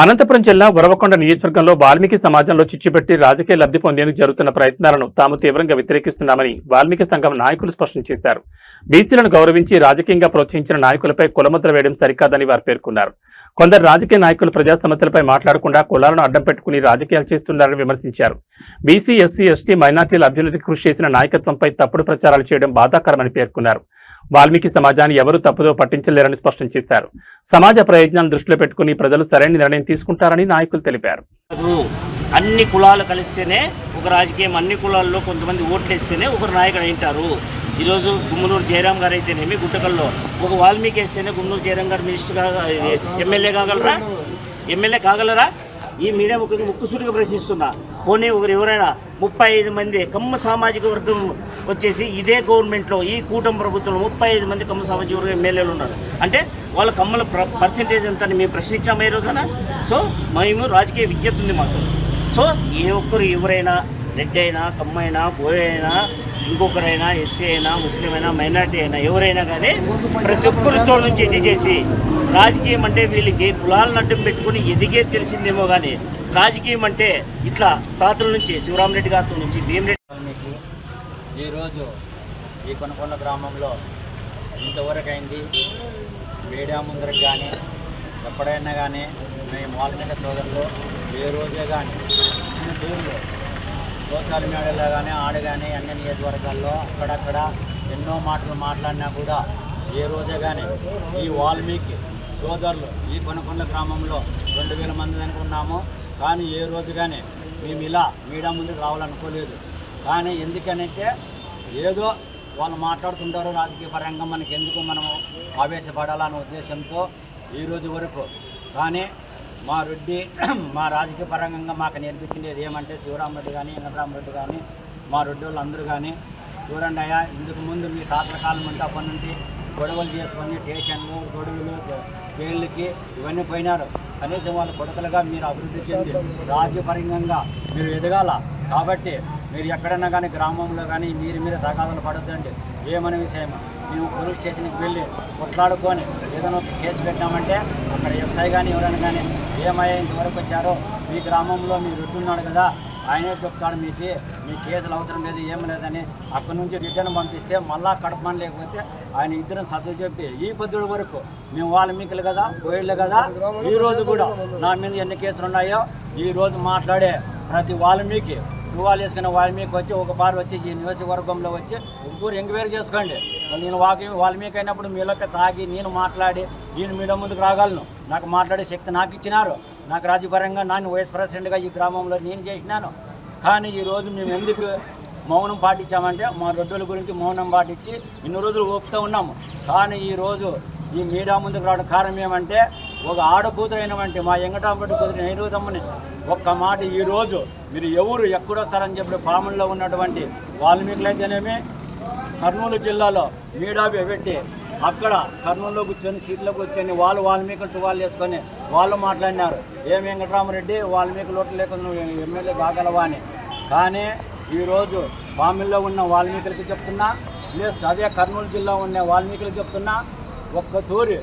అనంతపురం జిల్లా ఉరవకొండ నియోజకవర్గంలో వాల్మీకి సమాజంలో చిచ్చుపెట్టి రాజకీయ లబ్ధి పొందేందుకు జరుగుతున్న ప్రయత్నాలను తాము తీవ్రంగా వ్యతిరేకిస్తున్నామని వాల్మీకి సంఘం నాయకులు స్పష్టం చేశారు. బీసీలను గౌరవించి రాజకీయంగా ప్రోత్సహించిన నాయకులపై కులముద్ర వేయడం సరికాదని వారు పేర్కొన్నారు. కొందరు రాజకీయ నాయకులు ప్రజా సమస్యలపై మాట్లాడకుండా కులాలను అడ్డం పెట్టుకుని రాజకీయాలు చేస్తున్నారని విమర్శించారు. బీసీ, ఎస్సీ, ఎస్టీ, మైనార్టీల అభ్యున్నతికి కృషి చేసిన నాయకత్వంపై తప్పుడు ప్రచారాలు చేయడం బాధాకరమని పేర్కొన్నారు. వాల్మీకి సమాజాన్ని ఎవరూ తప్పుదో పట్టించలేరని స్పష్టం చేశారు. సమాజ ప్రయోజనాలను దృష్టిలో పెట్టుకుని ప్రజలు సరైన నిర్ణయం తీసుకుంటారని నాయకులు తెలిపారు. అన్ని కులాలు కలిస్తేనే ఒక రాజకీయం, అన్ని కులాల్లో కొంతమంది ఓట్లు వేస్తేనే ఒకరు నాయకుడు అయింటారు. ఈరోజు గుమ్మనూరు జయరాం గారు అయితేనేమి గుట్టకల్లో ఒక వాల్మీకి వేస్తేనే గుమ్మనూరు జయరాం గారు మినిస్టర్ ఎమ్మెల్యే కాగలరా? ఈ మీడియా ముక్కుసూటిగా ప్రశ్నిస్తున్నా. పోనీ ఒకరు ఎవరైనా 35 మంది కమ్మ సామాజిక వర్గం వచ్చేసి ఇదే గవర్నమెంట్లో ఈ కూటమి ప్రభుత్వంలో 35 మంది కమ్మ సామాజిక వర్గం ఎమ్మెల్యేలు ఉన్నారు అంటే వాళ్ళ కమ్మల పర్సెంటేజ్ ఎంత అని మేము ప్రశ్నించాము ఈ రోజున. సో మేము రాజకీయ విజ్ఞప్తి ఉంది మాకు. సో ఏ ఒక్కరు ఎవరైనా రెడ్డి అయినా, కమ్మ అయినా, బోయ్ అయినా, ఇంకొకరైనా, ఎస్సీ అయినా, ముస్లిం అయినా, మైనార్టీ అయినా ఎవరైనా కానీ ప్రతి ఒక్కరితో నుంచి ఇది చేసి రాజకీయం అంటే వీళ్ళకి కులాలను అడ్డం పెట్టుకుని ఎదిగే తెలిసిందేమో కానీ రాజకీయం అంటే ఇట్లా తాతల నుంచి శివరామరెడ్డి గారి నుంచి భీమరెడ్డి ఈరోజు ఈ కొనకొండ గ్రామంలో ఇంతవరకు అయింది. మీడియా ముందరకు కానీ ఎప్పుడైనా కానీ మేము వాల్మీకి సోదరులు ఏ రోజే కానీ టూర్లు సోషల్ మీడియాలో కానీ కానీ అన్ని నియోజకవర్గాల్లో అక్కడక్కడ ఎన్నో మాటలు మాట్లాడినా కూడా ఏ రోజే కానీ ఈ వాల్మీకి సోదరులు ఈ కొనకొండ గ్రామంలో 2000 మంది అనుకున్నాము. కానీ ఏ రోజు కానీ మేము ఇలా మీడియా ముందుకు రావాలనుకోలేదు. కానీ ఎందుకనంటే ఏదో వాళ్ళు మాట్లాడుతుంటారు రాజకీయ పరంగా మనకి ఎందుకు మనము ఆవేశపడాలనే ఉద్దేశంతో ఈరోజు వరకు. కానీ మా రెడ్డి మా రాజకీయ పరంగా మాకు నేర్పించింది ఏమంటే శివరామరెడ్డి కానీ, వెంకటరామరెడ్డి కానీ, మా రెడ్డి వాళ్ళు అందరూ కానీ చూడండి అయ్యా, ఇందుకు ముందు మీ తాతల కాలం ఉంటే అప్పటి నుండి గొడవలు చేసుకొని స్టేషన్లు, గొడవలు, జైళ్ళకి ఇవన్నీ పోయినారు. కనీసం వాళ్ళ కొడుకులుగా మీరు అభివృద్ధి చెంది రాజ్యపరంగా మీరు ఎదగాల. కాబట్టి మీరు ఎక్కడైనా కానీ గ్రామంలో కానీ మీరు తగాదాలు పడొద్దండి. ఏమనే విషయం మేము పోలీస్ స్టేషన్కి వెళ్ళి కొట్లాడుకొని ఏదైనా కేసు పెట్టామంటే అక్కడ ఎస్ఐ కానీ ఎవరైనా కానీ ఏమయ్యా ఇంతవరకు వచ్చారో మీ గ్రామంలో మీ రెడ్డి ఉన్నాడు కదా, ఆయనే చెప్తాడు మీకు మీ కేసులు అవసరం లేదు ఏం లేదని అక్కడి నుంచి రిటర్న్ పంపిస్తే మళ్ళా కడపని లేకపోతే ఆయన ఇద్దరం సర్దు చెప్పి ఈ పొద్దుడు వరకు మేము వాల్మీకులు కదా, బోయిళ్ళు కదా, ఈరోజు కూడా నా మీద ఎన్ని కేసులు ఉన్నాయో ఈరోజు మాట్లాడే ప్రతి వాల్మీకి దువాలు వేసుకునే వాల్మీకి వచ్చి ఒక బారు వచ్చి ఈ నియోజకవర్గంలో వచ్చి దూరం ఎంక్వైరీ చేసుకోండి. నేను వాల్మీకి అయినప్పుడు మీలోకి తాగి నేను మాట్లాడి నేను మీడియా ముందుకు రాగలను. నాకు మాట్లాడే శక్తి నాకు ఇచ్చినారు. నాకు రాజకీయపరంగా నన్ను వైస్ ప్రెసిడెంట్గా ఈ గ్రామంలో నేను చేసినాను. కానీ ఈరోజు మేము ఎందుకు మౌనం పాటించామంటే మా రెడ్డుల గురించి మౌనం పాటించి ఇన్ని రోజులు ఒప్పుతూ ఉన్నాము. కానీ ఈరోజు ఈ మీడియా ముందుకు రావడం కారణం ఏమంటే ఒక ఆడకూతురు అయినవంటే మా వెంకటరామరెడ్డి కూతురు నైరుతమ్మని ఒక్క మాట ఈరోజు మీరు ఎవరు ఎక్కడొస్తారని చెప్పి పాముల్లో ఉన్నటువంటి వాల్మీకులైతేనేమి కర్నూలు జిల్లాలో మీడియా పెట్టి అక్కడ కర్నూలులో కూర్చొని సీట్లో కూర్చొని వాళ్ళు వాల్మీకులు తువాలు వేసుకొని వాళ్ళు మాట్లాడినారు. ఏం వెంకటరామరెడ్డి వాల్మీకులు ఓట్లు లేకుండా నువ్వు ఎమ్మెల్యే కాగలవా అని. కానీ ఈరోజు పాముల్లో ఉన్న వాల్మీకులకి చెప్తున్నా, ప్లస్ అదే కర్నూలు జిల్లా ఉన్న వాల్మీకులకు చెప్తున్నా, ఒక్క తూరి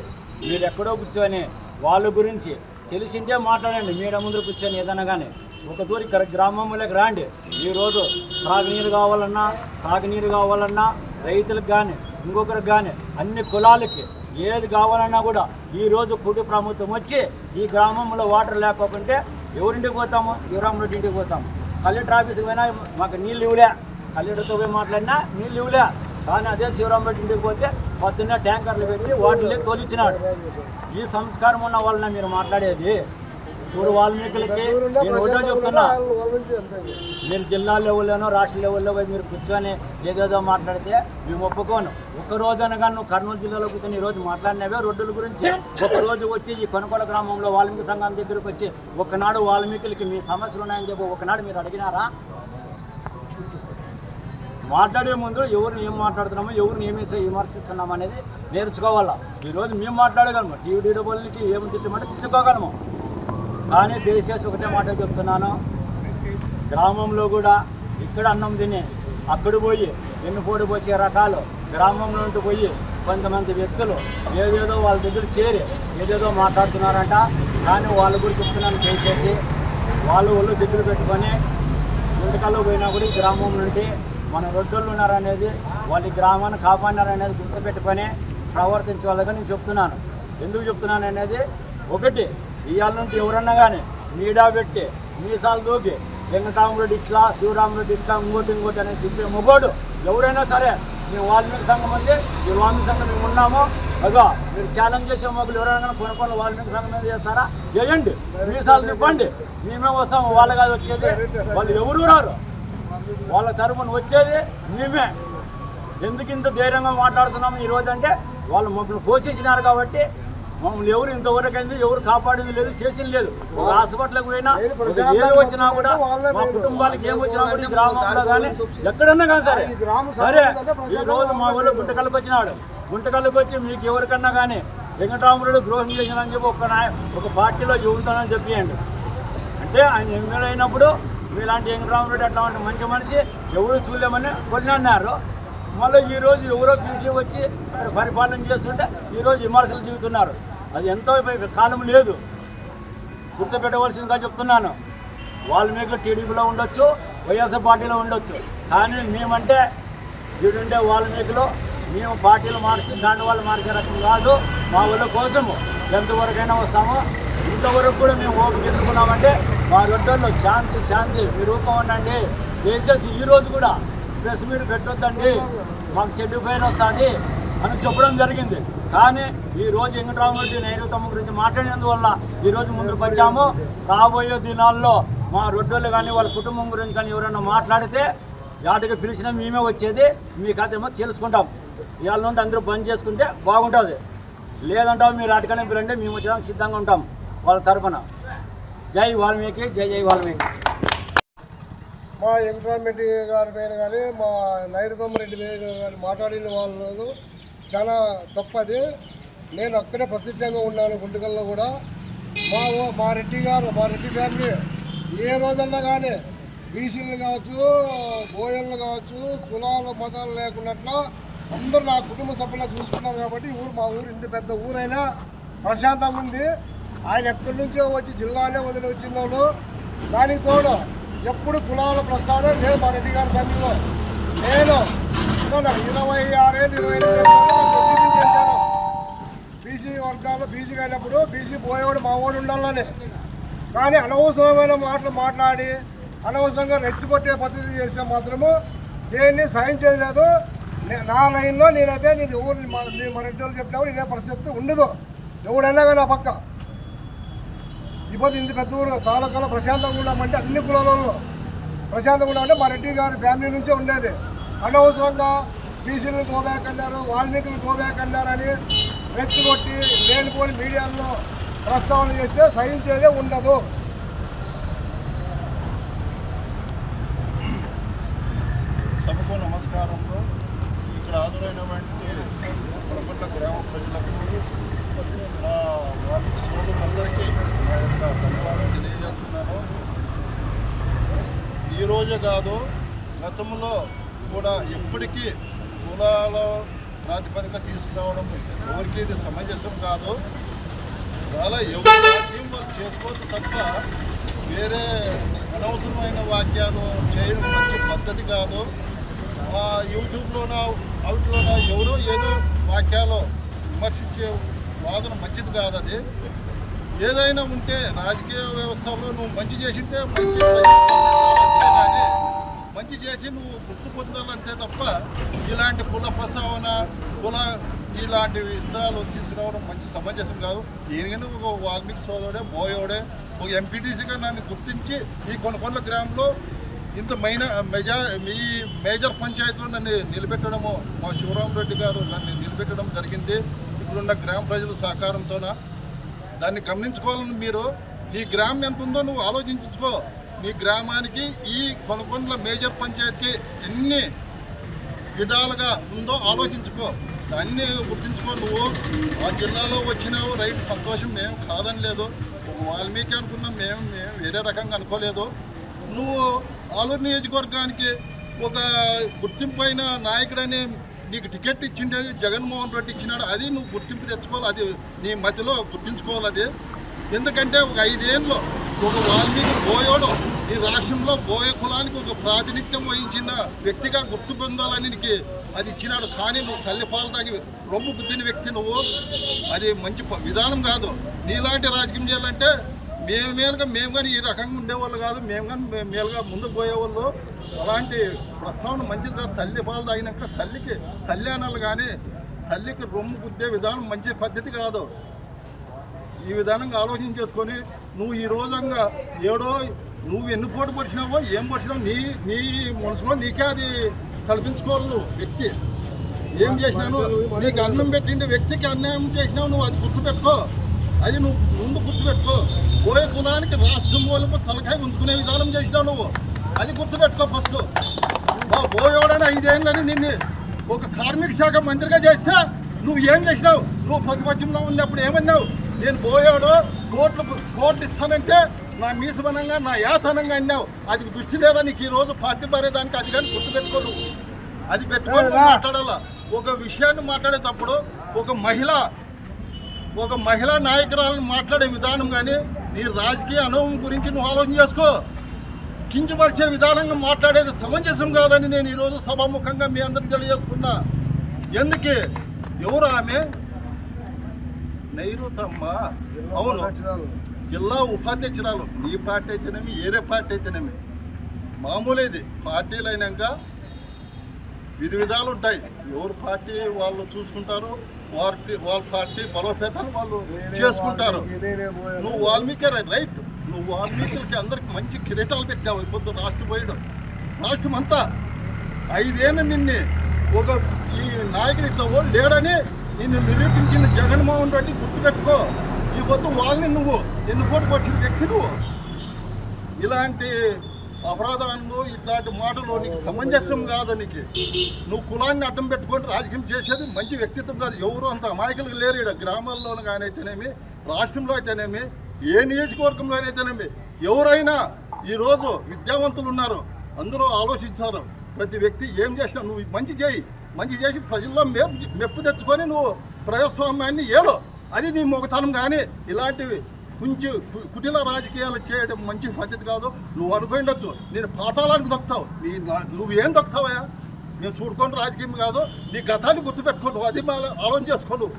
మీరు ఎక్కడో కూర్చొని వాళ్ళ గురించి తెలిసిందే మాట్లాడండి. మీడియా ముందు కూర్చొని ఏదైనా కానీ ఒక తూరి గ్రామంలోకి రాండి. ఈరోజు సాగునీరు కావాలన్నా రైతులకు కానీ ఇంకొకరికి కానీ అన్ని కులాలకి ఏది కావాలన్నా కూడా ఈరోజు కూటమి ప్రభుత్వం వచ్చి ఈ గ్రామంలో వాటర్ లేకపోతే ఎవరింటికి పోతాము? శివరామరెడ్డి ఇంటికి పోతాము. కలెక్టర్ ఆఫీస్కి పోయినా మాకు నీళ్ళు ఇవ్వలే, కలెక్టర్తో పోయి మాట్లాడినా నీళ్ళు ఇవ్వలే. కానీ అదే శివరామరెడ్డి ఇంటికి పోతే పొద్దున్నే ట్యాంకర్లు పెట్టి వాటర్లోకి తోలిచ్చినాడు. ఈ సంస్కారం ఉన్న వాళ్ళని మీరు మాట్లాడేది? చూడు వాల్మీకులకి నేను ఒకటో చెప్తున్నా, మీరు జిల్లా లెవెల్లోనో రాష్ట్ర లెవెల్లో పోయి మీరు కూర్చొని ఏదేదో మాట్లాడితే మేము ఒప్పుకోను. ఒక రోజునగా నువ్వు కర్నూలు జిల్లాలో కూర్చొని ఈరోజు మాట్లాడినవే రోడ్డుల గురించి. ఒకరోజు వచ్చి ఈ కొనకొండ గ్రామంలో వాల్మీకి సంఘం దగ్గరకు వచ్చి ఒకనాడు వాల్మీకులకి మీ సమస్యలు ఉన్నాయని చెప్పి ఒకనాడు మీరు అడిగినారా? మాట్లాడే ముందు ఎవరిని ఏం మాట్లాడుతున్నామో ఎవరిని ఏమేసి విమర్శిస్తున్నాము అనేది నేర్చుకోవాలా. ఈరోజు మేము మాట్లాడగలము, టీవీడబ్ల్యూకి ఏమి తిట్టమంటే తిట్టుకోగలము. కానీ దయచేసి ఒకటే మాట చెప్తున్నాను, గ్రామంలో కూడా ఇక్కడ అన్నం తిని అక్కడ పోయి వెన్నుపోటు పోసే రకాలు గ్రామంలో ఉంటూ పోయి కొంతమంది వ్యక్తులు ఏదేదో వాళ్ళ దగ్గర చేరి ఏదేదో మాట్లాడుతున్నారంట. కానీ వాళ్ళు కూడా చెప్తున్నాను చేసేసి వాళ్ళు ఒళ్ళు దగ్గర పెట్టుకొని గుంటకల్లో పోయినా కూడా ఈ గ్రామం నుండి మన రొడ్డోళ్ళు ఉన్నారనేది వాళ్ళ గ్రామాన్ని కాపాడినారనేది గుర్తుపెట్టుకొని ప్రవర్తించవాళ్ళగా నేను చెప్తున్నాను. ఎందుకు చెప్తున్నాను అనేది, ఒకటి ఇవాళ నుండి ఎవరన్నా కానీ మీడియా పెట్టి మీసాలు దూకి వెంకటరామరెడ్డి ఇట్లా, శివరామరెడ్డి ఇట్లా, ఇంకోటి అనేది తిప్పే మొగోడు ఎవరైనా సరే, మేము వాల్మీకి సంఘం ఉంది, ఈ వాల్మీకి సంఘం మేము ఉన్నాము, అదో మీరు ఛాలెంజ్ చేసే మొగ్గులు ఎవరైనా కొన్ని వాల్మీకి సంఘం మీద చేస్తారా, వేయండి, మీసాలు తిప్పండి, మేమే వస్తాము. వాళ్ళు కాదు వచ్చేది, వాళ్ళు ఎవరు రారు, వాళ్ళ తరపున వచ్చేది మేమే. ఎందుకు ఇంత ధైర్యంగా మాట్లాడుతున్నాము ఈరోజు అంటే, వాళ్ళు మమ్మల్ని పోషించినారు కాబట్టి మమ్మల్ని ఎవరు ఇంతవరకు అయింది ఎవరు కాపాడింది లేదు, చేసింది లేదు. ఒక హాస్పిటల్కి పోయినా ఏది వచ్చినా కూడా మా కుటుంబాలకు ఏం వచ్చినా కూడా ఈ గ్రామంలో కానీ ఎక్కడన్నా కానీ సరే ఈ రోజు మా ఊళ్ళో గుంటకల్కి వచ్చినాడు, గుంటకల్కి వచ్చి మీకు ఎవరికన్నా కానీ వెంకటరామరెడ్డి ద్రోహం చేసినని చెప్పి ఒక పార్టీలో చెబుతానని చెప్పియండి. అంటే ఆయన ఎమ్మెల్యే అయినప్పుడు మీలాంటి వెంకటరామరెడ్డి అట్లాంటి మంచి మనిషి ఎవరు చూడలేమని కొన్ని అన్నారు. మళ్ళీ ఈరోజు ఎవరో పిలిచి వచ్చి పరిపాలన చేస్తుంటే ఈరోజు విమర్శలు దిగుతున్నారు. అది ఎంతో కాలం లేదు, గుర్తుపెట్టవలసిందిగా చెప్తున్నాను. వాల్మీకి టీడీపీలో ఉండొచ్చు, వైఎస్ఆర్ పార్టీలో ఉండొచ్చు, కానీ మేమంటే వీడుండే వాల్మీకిలో మేము పార్టీలు మార్చి దాంట్లో వాళ్ళు మార్చే రకం కాదు. మా ఊళ్ళ కోసము ఎంతవరకైనా వస్తాము. ఇంతవరకు కూడా మేము ఓపిక ఎందుకున్నామంటే మా రొడ్డల్లో శాంతి మీ రూపం ఉండండి, దయచేసి ఈరోజు కూడా ప్రెస్ మీట్ పెట్టొద్దండి, మాకు చెడ్డు పైన వస్తుంది అని చెప్పడం జరిగింది. కానీ ఈరోజు వెంకటరామరెడ్డి నైరుతమ్మ గురించి మాట్లాడినందువల్ల ఈరోజు ముందుకు వచ్చాము. రాబోయే దినాల్లో మా రొడ్డోళ్ళు కానీ వాళ్ళ కుటుంబం గురించి కానీ ఎవరైనా మాట్లాడితే వాటికి పిలిచినా మేమే వచ్చేది, మీ కథేమో తెలుసుకుంటాం. ఇవాళ నుండి అందరూ బంద్ చేసుకుంటే బాగుంటుంది, లేదంటాం మీరు అటుకనే పిలంటే మేము వచ్చేదానికి సిద్ధంగా ఉంటాం వాళ్ళ తరఫున. జై వాల్మీకి, జై వాల్మీకి. మా వెంకటరామరెడ్డి గారి పైన కానీ మా నైరుతమ్మ మీద కానీ మాట్లాడిన వాళ్ళు చాలా తప్పది. నేను అక్కడే ప్రసిద్ధంగా ఉన్నాను గుంటకల్లో కూడా. మా రెడ్డి ఫ్యామిలీ ఏ రోజన్నా కానీ బీసీలు కావచ్చు, బోయన్లు కావచ్చు, కులాలు మతాలు లేకున్నట్లా అందరూ నా కుటుంబ సభ్యులు చూసుకున్నారు కాబట్టి మా ఊరు ఇంత పెద్ద ఊరైనా ప్రశాంతంగా ఉంది. ఆయన ఎక్కడి నుంచో వచ్చి జిల్లానే వదిలి వచ్చినాడు. దానికి తోడు ఎప్పుడు కులాల ప్రస్తావన లేదు మా రెడ్డి గారి ఫ్యామిలీలో. నేను 26 ఏళ్ళు 27 చేశాను. బీసీ వర్గాల్లో బీసీ అయినప్పుడు బీసీ పోయేవాడు మా వాడు ఉండాలని, కానీ అనవసరమైన మాటలు మాట్లాడి అనవసరంగా రెచ్చికొట్టే పద్ధతి చేస్తే మాత్రము దేన్ని సహించేది లేదు. నా లైన్లో నేనైతే నేను ఎవరు మా రెడ్డి వాళ్ళు చెప్పినప్పుడు ఇదే పరిస్థితి ఉండదు. ఎవడైనా కానీ ఆ పక్క ఇప్పుడు ఇంత పెద్ద ఊరు తాలూకాలో ప్రశాంతంగా ఉన్నామంటే అన్ని కులాలలో ప్రశాంతంగా ఉన్నామంటే మా రెడ్డి గారి ఫ్యామిలీ నుంచే ఉండేది. అనవసరంగా బీసీలను గోబ్యాక్ అన్నారు, వాల్మీకులను గోబ్యాక్ అన్నారని రెచ్చికొట్టి లేనిపోని మీడియాల్లో ప్రస్తావన చేస్తే సహించేదే ఉండదు. సభకు నమస్కారంలో ఇక్కడ హాజరైనటువంటి కొనకొండ గ్రామ ప్రజలకు మా వాళ్ళ సోదరులందరికీ నా యొక్క ధన్యవాదాలు తెలియజేస్తున్నాను. ఈరోజు కాదు, గతంలో కూడా ఎప్పటికీ కులాల ప్రాతిపదిక తీసుకురావడం ఎవరికి ఇది సమంజసం కాదు. అలా ఎవరు టీం వర్క్ చేసుకోవచ్చు తప్ప వేరే అనవసరమైన వాక్యాలు చేయడం మంచి పద్ధతి కాదు. యూట్యూబ్లోనో అవుట్లోనో ఎవరో ఏదో వాక్యాలు విమర్శించే వాదన మంచిది కాదు. అది ఏదైనా ఉంటే రాజకీయ వ్యవస్థలో నువ్వు మంచి చేసింటే కానీ మంచి చేసి నువ్వు గుర్తు పొందాలంటే తప్ప ఇలాంటి కుల ప్రస్తావన ఇలాంటి విషయాలు తీసుకురావడం మంచి సమంజసం కాదు. ఈయన ఒక వాల్మీకి సోదరుడే బోయోడే ఒక ఎంపీటీసీగా నన్ను గుర్తించి ఈ కొనకొండ గ్రామంలో ఇంత ఈ మేజర్ పంచాయతీలో నన్ను నిలబెట్టడము మా శివరామరెడ్డి గారు నన్ను నిలబెట్టడం జరిగింది. ఇప్పుడున్న గ్రామ ప్రజల సహకారంతోన దాన్ని గమనించుకోవాలని మీరు నీ గ్రామం ఎంత ఉందో నువ్వు ఆలోచించుకో. నీ గ్రామానికి ఈ కొనకొండ మేజర్ పంచాయతీకి ఎన్ని విధాలుగా ఉందో ఆలోచించుకో, దాన్ని గుర్తించుకో. నువ్వు ఆ జిల్లాలో వచ్చినావు, రైట్, సంతోషం, మేము కాదని లేదు. ఒక వాల్మీకి అనుకున్నాం, మేము వేరే రకంగా అనుకోలేదు. నువ్వు ఆలూరు నియోజకవర్గానికి ఒక గుర్తింపైన నాయకుడని నీకు టికెట్ ఇచ్చిండేది జగన్మోహన్ రెడ్డి ఇచ్చినాడు. అది నువ్వు గుర్తింపు తెచ్చుకోవాలి, అది నీ మధ్యలో గుర్తించుకోవాలి. అది ఎందుకంటే ఒక 5 ఏళ్ళు ఒక వాల్మీకి బోయోడు ఈ రాష్ట్రంలో బోయ కులానికి ఒక ప్రాతినిధ్యం వహించిన వ్యక్తిగా గుర్తు పొందాలని నీకు అది ఇచ్చినాడు. కానీ నువ్వు తల్లిపాలు తాగి రొమ్ము గుద్దిన వ్యక్తి నువ్వు, అది మంచి విధానం కాదు. నీలాంటి రాజకీయం చేయాలంటే మేము కానీ ఈ రకంగా ఉండేవాళ్ళు కాదు, మేము కానీ మేలుగా ముందుకు పోయేవాళ్ళు. అలాంటి ప్రస్తావన మంచిది కాదు. తల్లిపాలు తాగినాక తల్లి అనాలి, కానీ తల్లికి రొమ్ము గుద్దే విధానం మంచి పద్ధతి కాదు. ఈ విధానంగా ఆలోచన చేసుకొని నువ్వు ఈ రోజంగా నువ్వు ఎన్ని పోటు పడిచినావో ఏం పడిచినావో నీ మనసులో నీకే అది కల్పించుకోవాలి. నువ్వు వ్యక్తి ఏం చేసినావు, నీకు అన్నం పెట్టిండే వ్యక్తికి అన్యాయం చేసినావు, నువ్వు అది గుర్తుపెట్టుకో. అది నువ్వు ముందు గుర్తుపెట్టుకో. పోయే కులానికి రాష్ట్రం వాళ్ళకు తలకాయ ఉంచుకునే విధానం చేసినావు నువ్వు, అది గుర్తుపెట్టుకో. ఫస్ట్ పోయేవాడని 5 ఏళ్ళని నిన్ను ఒక కార్మిక శాఖ మంత్రిగా చేస్తే నువ్వు ఏం చేసినావు? నువ్వు ప్రతిపక్షంలో ఉన్నప్పుడు ఏమన్నావు? నేను పోయాడు కోట్లు ఇస్తానంటే నా మీసమనంగా నా యాతనంగా అన్నావు. అది దృష్టి లేదా నీకు? ఈ రోజు పార్టీ మారేదానికి అది కానీ గుర్తుపెట్టుకో. నువ్వు అది పెట్టుకొని మాట్లాడాలా. ఒక విషయాన్ని మాట్లాడేటప్పుడు ఒక మహిళా నాయకురాలను మాట్లాడే విధానం కానీ నీ రాజకీయ అనుభవం గురించి నువ్వు ఆలోచన చేసుకో. కించపరిచే విధానంగా మాట్లాడేది సమంజసం కాదని నేను ఈరోజు సభాముఖంగా మీ అందరికి తెలియజేస్తున్నా. ఎందుకే ఎవరు ఆమె? నైరుతమ్మ. అవును, జిల్లా ఉపాధ్యక్షురాలు. నీ పార్టీ అయితేనేమి ఏరే పార్టీ అయితేనేమి మామూలు. ఇది పార్టీలు అయినాక విధాలు ఉంటాయి. ఎవరు పార్టీ వాళ్ళు చూసుకుంటారు, వాళ్ళ పార్టీ బలోపేతాలు వాళ్ళు చేసుకుంటారు. నువ్వు వాల్మీకి రైట్, నువ్వు వాల్మీకి అందరికి మంచి కిరీటాలు పెట్టావు. ఇప్పుడు రాష్ట్రం అంతా 5 ఏళ్ళు నిన్ను ఈ నాయకుడు ఇట్లా లేడని నిన్ను నిరూపించిన జగన్మోహన్ రెడ్డి గుర్తుపెట్టుకో. ఈ పొద్దు వాళ్ళని నువ్వు ఎన్నుకోటి పట్టిన వ్యక్తి నువ్వు. ఇలాంటి అపరాధాలు ఇట్లాంటి మాటలు నీకు సమంజసం కాదు. నువ్వు కులాన్ని అడ్డం పెట్టుకొని రాజకీయం చేసేది మంచి వ్యక్తిత్వం కాదు. ఎవరు అంత అమాయకులు లేరు ఇక్కడ గ్రామాల్లోనూ కానీ అయితేనేమి, రాష్ట్రంలో అయితేనేమి, ఏ నియోజకవర్గంలో అయితేనేమి. ఎవరైనా ఈరోజు విద్యావంతులు ఉన్నారు, అందరూ ఆలోచించారు. ప్రతి వ్యక్తి ఏం చేసినా నువ్వు మంచి చేసి ప్రజల్లో మెప్పు తెచ్చుకొని నువ్వు ప్రజాస్వామ్యాన్ని ఏలో, అది నీ మొగతనం. కానీ ఇలాంటివి కుటిల రాజకీయాలు చేయడం మంచి పద్ధతి కాదు. నువ్వు అనుకోండొచ్చు నేను పాతాళానికి దొక్కుతావు, నువ్వేం దొక్కుతావా? నేను చూడుకొని రాజకీయం కాదు. నీ గతాన్ని గుర్తుపెట్టుకో. నువ్వు అది ఆలోచన చేసుకో. నువ్వు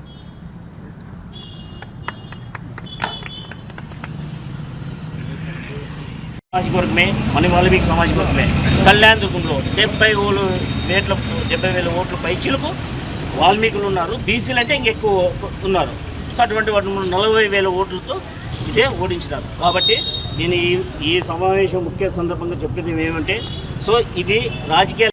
सामाजिक वर्ग में मन वाल्मीकि सामाजिक वर्ग में कल्याण दुर्गंలో 70,000 ఓట్లు పైచిలకు వాల్మీకులు ఉన్నారు. బీసీలు అంటే ఇంకెక్కువ ఉన్నారు. సో అటువంటి 40,000 ఓట్లతో ఇదే ఓడించినారు. కాబట్టి నేను ఈ సమావేశం ముఖ్య సందర్భంగా చెప్పేది ఏమంటే, సో ఇది రాజకీయ